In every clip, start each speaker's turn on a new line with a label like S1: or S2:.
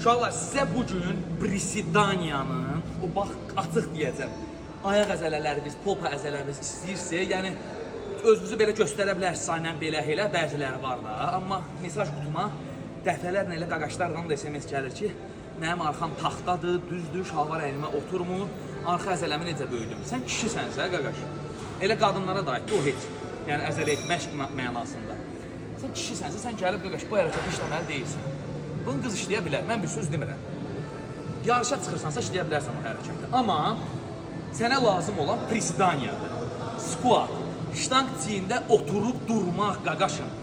S1: Uşaqlar, sizə bugün Brisidaniyanın, o bax, açıq deyəcəm, ayaq əzələləriniz, popa əzələriniz istəyirsə, yəni özünüzü belə göstərə bilərsiniz, aynen belə elə, bəziləri var da. Amma mesaj qutuma dəfələrlə elə qaqaşlardan da SMS gəlir ki, mənim arxam taxtadır, düzdür, şalvar əynimə oturmur, arxa əzələmi necə böyüdüm. Sən kişisənsə, qaqaş, elə qadınlara da aiddir, o heç. Yəni əzələ etmək mənasında. Sən kişisənsə, sən gəlib qaqaş, bu hərəkəti işləməli deyilsən. Bunu qız işləyə bilər, mən bir söz demirəm. Yarışa çıxırsansa işləyə bilərsən o hərəkəti. Amma sənə lazım olan prisidaniyadır. Squat, ştanq çiyində oturub durmaq qaqaşın.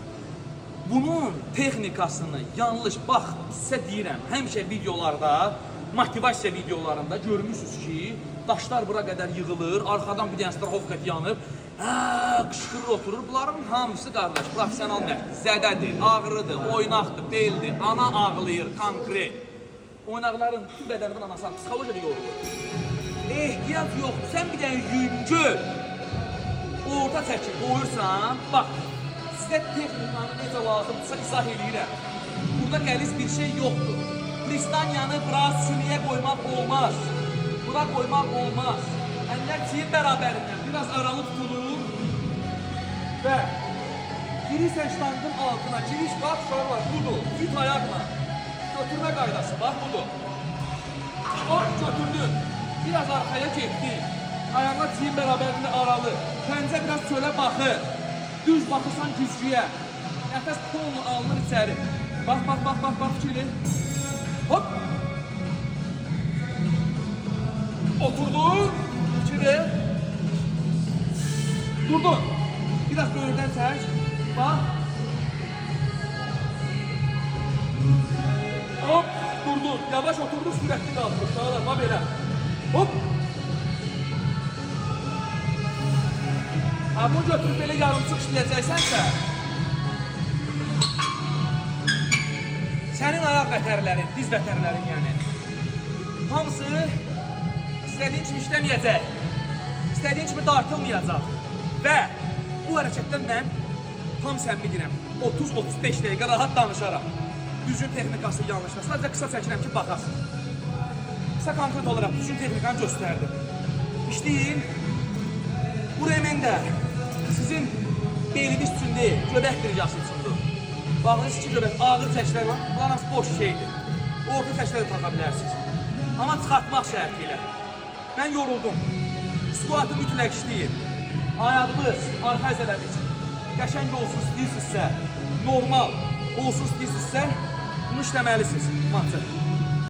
S1: Bunun texnikasını yanlış, bax, sizə deyirəm, həmişə videolarda, motivasiya videolarında görmüşsünüz ki, daşlar bura qədər yığılır, arxadan bir dənə strahovkat yanıb, qışqırır oturur. Bunların hamısı qardaş, profesional məhdədir, zədədir, ağrıdır, oynaqdır, beldir, ana ağlayır, konkret. Oynaqların bütün bədənimin anası psixolojiyada yorulur. Ehtiyac yoxdur, sən bir dənə yüngül, orta çəkil, qoyursan, bax, sizə texnikanı necə lazımdırsa izah edirəm. Burada qəliz bir şey yoxdur. Pristaniyanı bura sürüyə qoymaq olmaz. Bura qoymaq olmaz. Əllər çiyin bərabərindən biraz aralı tutulur və girirsən ştangın altına, giriş bax, şarlar, budur, üt ayaqla. Götürmə qaydası, bax, budur. O, götürdün, biraz arxaya getdin. Ayaqlar çiyin bərabərində aralı. Pəncə biraz çölə baxır. Düz baxırsan güzgüyə. Nəfəs tonla alınır içəri. Bax, bax, bax, bax, bax, fikirli. Hop. Oturdun. Fikirli. Durdun. Biraz böyürdən çək. Bax. Hop. Durdun. Yavaş oturdun, sürətli qaldırır. Sağlar, bax belə. Hop. Bunu götürüb belə yarımçıq işləyəcəksənsə, sənin ayaq vətərlərin, diz vətərlərin yəni, hamısı istədiyin kimi işləməyəcək, istədiyin kimi dartılmayacaq və bu hərəkətdən mən tam səmimi deyirəm, 30-35 dəqiqə rahat danışaram. Düzgün texnikası yanlışlar, sadəcə qısa çəkirəm ki, baxasın. Qısa konkret olaraq düzgün texnikanı göstərdim. İşləyin, bu remində sizin beliniz üçün deyil, göbək dirgası üçündür. Bağınız iki göbək, ağır çəkilər var, bunlar hamısı boş şeydir. Orta çəkilər taxa bilərsiniz. Amma çıxartmaq şərti ilə. Mən yoruldum. Squatı mütləq işləyir. Ayağınız, arxa əzələniz qəşəng olsun istəyirsinizsə, normal olsun istəyirsinizsə, bunu işləməlisiniz. Matı.